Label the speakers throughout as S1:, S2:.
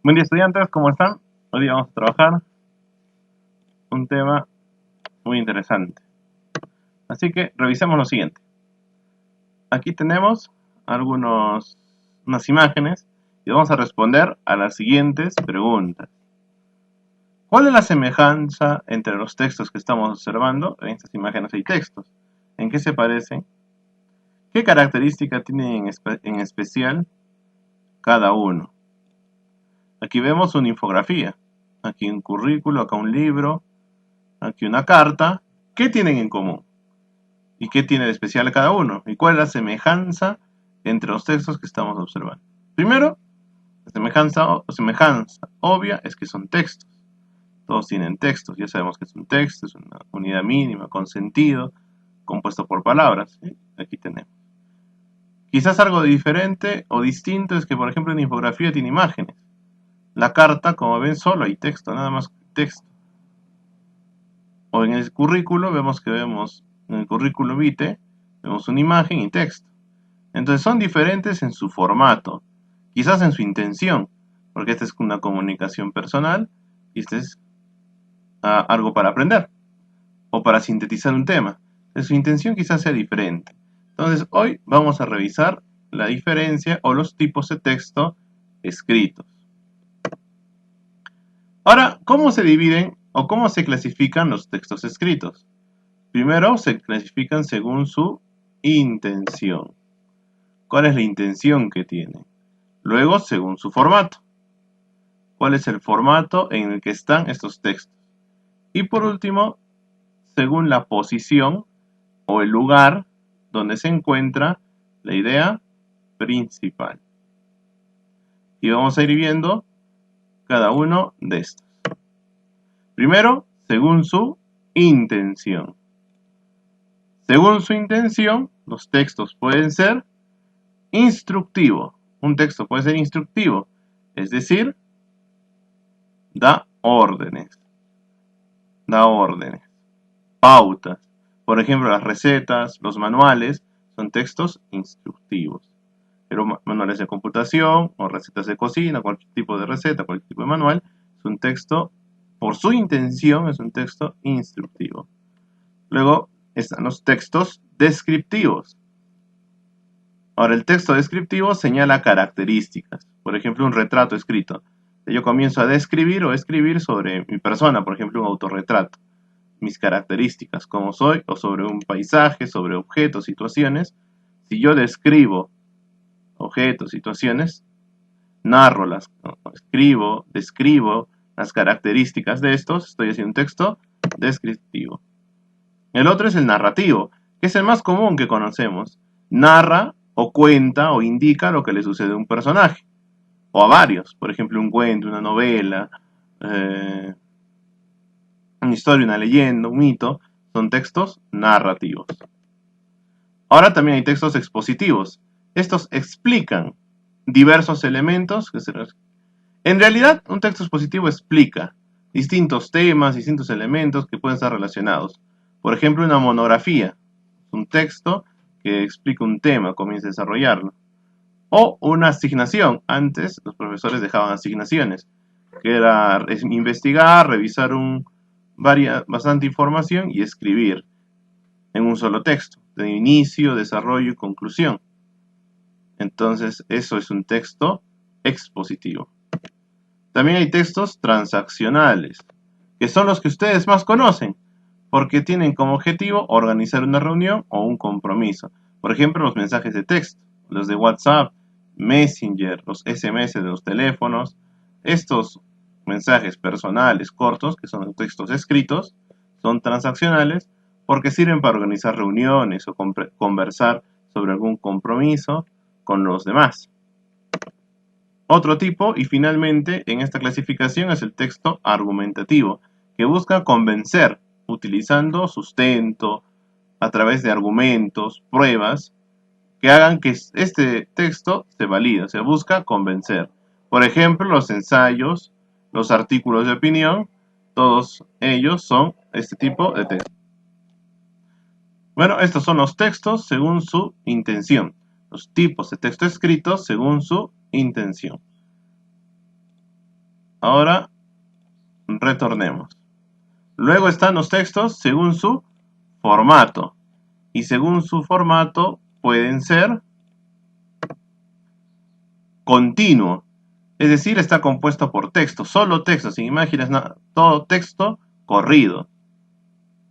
S1: Buen día, estudiantes, ¿cómo están? Hoy día vamos a trabajar un tema muy interesante. Así que revisemos lo siguiente. Aquí tenemos unas imágenes y vamos a responder a las siguientes preguntas. ¿Cuál es la semejanza entre los textos que estamos observando? En estas imágenes hay textos. ¿En qué se parecen? ¿Qué característica tienen en especial cada uno? Aquí vemos una infografía. Aquí un currículo, acá un libro, aquí una carta. ¿Qué tienen en común? ¿Y qué tiene de especial cada uno? ¿Y cuál es la semejanza entre los textos que estamos observando? Primero, la semejanza obvia es que son textos. Todos tienen textos. Ya sabemos que es un texto, es una unidad mínima, con sentido, compuesto por palabras. ¿Sí? Aquí tenemos. Quizás algo diferente o distinto es que, por ejemplo, en infografía tiene imágenes. La carta, como ven, solo hay texto, nada más texto. O en el currículo, en el currículo vitae, vemos una imagen y texto. Entonces son diferentes en su formato, quizás en su intención, porque esta es una comunicación personal y este es algo para aprender o para sintetizar un tema. Entonces, su intención quizás sea diferente. Entonces hoy vamos a revisar la diferencia o los tipos de texto escritos. Ahora, ¿cómo se dividen o cómo se clasifican los textos escritos? Primero se clasifican según su intención. ¿Cuál es la intención que tienen? Luego, según su formato. ¿Cuál es el formato en el que están estos textos? Y por último, según la posición o el lugar donde se encuentra la idea principal. Y vamos a ir viendo cada uno de estos. Primero, según su intención. Según su intención, los textos pueden ser instructivos. Un texto puede ser instructivo, es decir, da órdenes, pautas. Por ejemplo, las recetas, los manuales son textos instructivos. Pero manuales de computación o recetas de cocina, cualquier tipo de receta, cualquier tipo de manual, es un texto, por su intención, es un texto instructivo. Luego están los textos descriptivos. Ahora, el texto descriptivo señala características. Por ejemplo, un retrato escrito. Yo comienzo a describir o escribir sobre mi persona, por ejemplo, un autorretrato. Mis características, cómo soy, o sobre un paisaje, sobre objetos, situaciones. Si yo describo objetos, situaciones, describo las características de estos, estoy haciendo un texto descriptivo. El otro es el narrativo, que es el más común que conocemos. Narra o cuenta o indica lo que le sucede a un personaje, o a varios, por ejemplo, un cuento, una novela, una historia, una leyenda, un mito, son textos narrativos. Ahora también hay textos expositivos. Estos explican diversos elementos. En realidad, un texto expositivo explica distintos temas, distintos elementos que pueden estar relacionados. Por ejemplo, una monografía, un texto que explica un tema, comienza a desarrollarlo. O una asignación. Antes los profesores dejaban asignaciones, que era investigar, revisar bastante información y escribir en un solo texto, de inicio, desarrollo y conclusión. Entonces, eso es un texto expositivo. También hay textos transaccionales, que son los que ustedes más conocen, porque tienen como objetivo organizar una reunión o un compromiso. Por ejemplo, los mensajes de texto, los de WhatsApp, Messenger, los SMS de los teléfonos. Estos mensajes personales cortos, que son textos escritos, son transaccionales porque sirven para organizar reuniones o conversar sobre algún compromiso con los demás. Otro tipo, y finalmente en esta clasificación, es el texto argumentativo, que busca convencer utilizando sustento, a través de argumentos, pruebas, que hagan que este texto se valide, o sea, busca convencer. Por ejemplo, los ensayos, los artículos de opinión, todos ellos son este tipo de texto. Bueno, estos son los textos según su intención, los tipos de texto escritos según su intención. Ahora retornemos. Luego están los textos según su formato. Y según su formato pueden ser continuo. Es decir, está compuesto por texto, solo texto, sin imágenes, nada, todo texto corrido.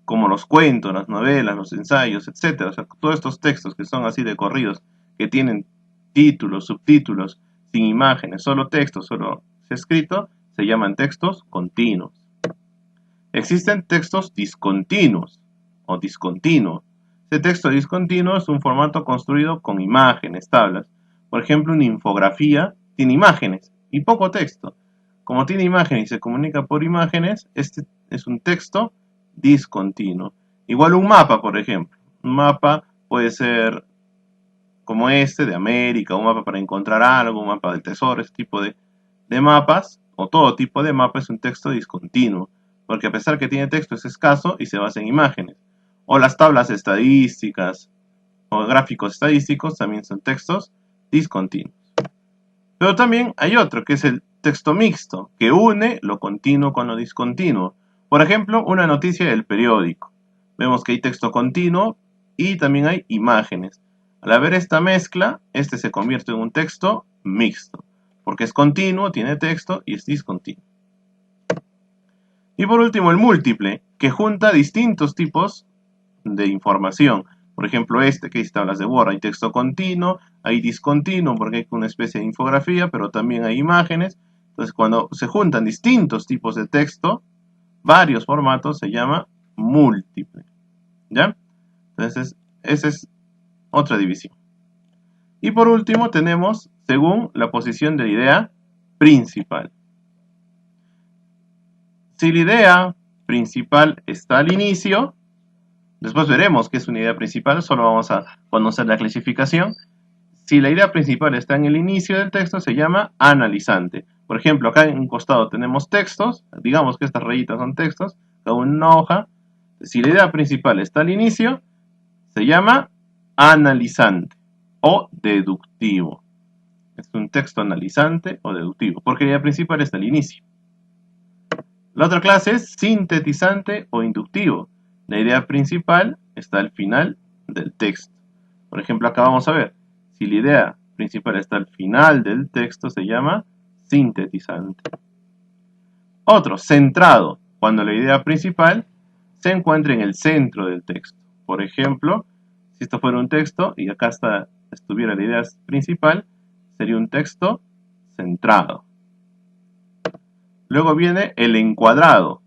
S1: Como los cuentos, las novelas, los ensayos, etc. O sea, todos estos textos que son así de corridos, que tienen títulos, subtítulos, sin imágenes, solo texto, solo escrito, se llaman textos continuos. Existen textos discontinuos o discontinuos. Este texto discontinuo es un formato construido con imágenes, tablas. Por ejemplo, una infografía tiene imágenes y poco texto. Como tiene imágenes y se comunica por imágenes, este es un texto discontinuo. Igual un mapa, por ejemplo. Un mapa puede ser como este de América, un mapa para encontrar algo, un mapa del tesoro, este tipo de mapas, o todo tipo de mapa es un texto discontinuo, porque a pesar que tiene texto es escaso y se basa en imágenes. O las tablas estadísticas o gráficos estadísticos también son textos discontinuos. Pero también hay otro, que es el texto mixto, que une lo continuo con lo discontinuo. Por ejemplo, una noticia del periódico. Vemos que hay texto continuo y también hay imágenes. Al haber esta mezcla, este se convierte en un texto mixto, porque es continuo, tiene texto y es discontinuo. Y por último, el múltiple, que junta distintos tipos de información. Por ejemplo, que está hablas de Word, hay texto continuo, hay discontinuo porque hay una especie de infografía, pero también hay imágenes. Entonces, cuando se juntan distintos tipos de texto, varios formatos, se llama múltiple. ¿Ya? Entonces, esa es otra división. Y por último, tenemos según la posición de la idea principal. Si la idea principal está al inicio, después veremos qué es una idea principal, solo vamos a conocer la clasificación. Si la idea principal está en el inicio del texto, se llama analizante. Por ejemplo, acá en un costado tenemos textos, digamos que estas rayitas son textos, cada una hoja. Si la idea principal está al inicio, se llama analizante o deductivo. Es un texto analizante o deductivo, porque la idea principal está al inicio. La otra clase es sintetizante o inductivo. La idea principal está al final del texto. Por ejemplo, acá vamos a ver, si la idea principal está al final del texto, se llama sintetizante. Otro, centrado, cuando la idea principal se encuentra en el centro del texto. Por ejemplo, si esto fuera un texto y acá estuviera la idea principal, sería un texto centrado. Luego viene el encuadrado,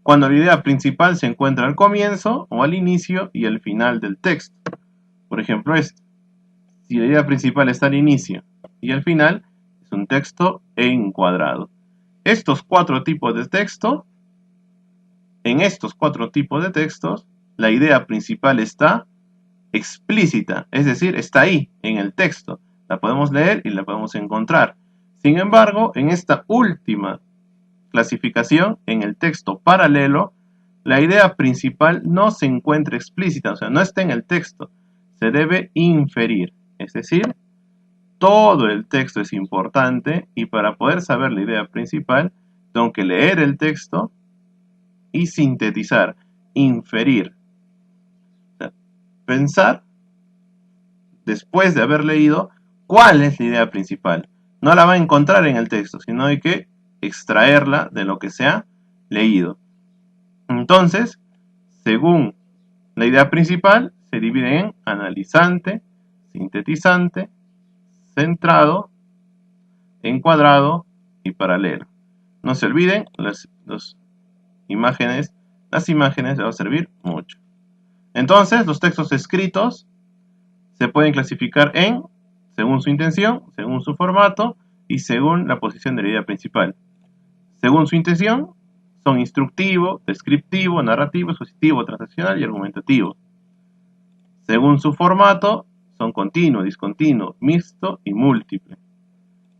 S1: cuando la idea principal se encuentra al comienzo o al inicio y al final del texto. Por ejemplo, si la idea principal está al inicio y al final, es un texto encuadrado. Estos cuatro tipos de texto, en estos cuatro tipos de textos, la idea principal está explícita, es decir, está ahí, en el texto. La podemos leer y la podemos encontrar. Sin embargo, en esta última clasificación, en el texto paralelo, la idea principal no se encuentra explícita, o sea, no está en el texto. Se debe inferir, es decir, todo el texto es importante y para poder saber la idea principal, tengo que leer el texto y sintetizar, inferir. O sea, pensar, después de haber leído, cuál es la idea principal. No la va a encontrar en el texto, sino hay que extraerla de lo que se ha leído. Entonces, según la idea principal, se divide en analizante, sintetizante, centrado, encuadrado y paralelo. No se olviden, las imágenes les va a servir mucho. Entonces, los textos escritos se pueden clasificar según su intención, según su formato y según la posición de la idea principal. Según su intención, son instructivo, descriptivo, narrativo, expositivo, transaccional y argumentativo. Según su formato, son continuo, discontinuo, mixto y múltiple.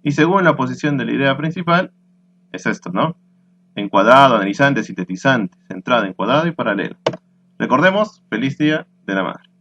S1: Y según la posición de la idea principal, es esto, ¿no? Encuadrado, analizante, sintetizante, centrado, encuadrado y paralelo. Recordemos, feliz Día de la Madre.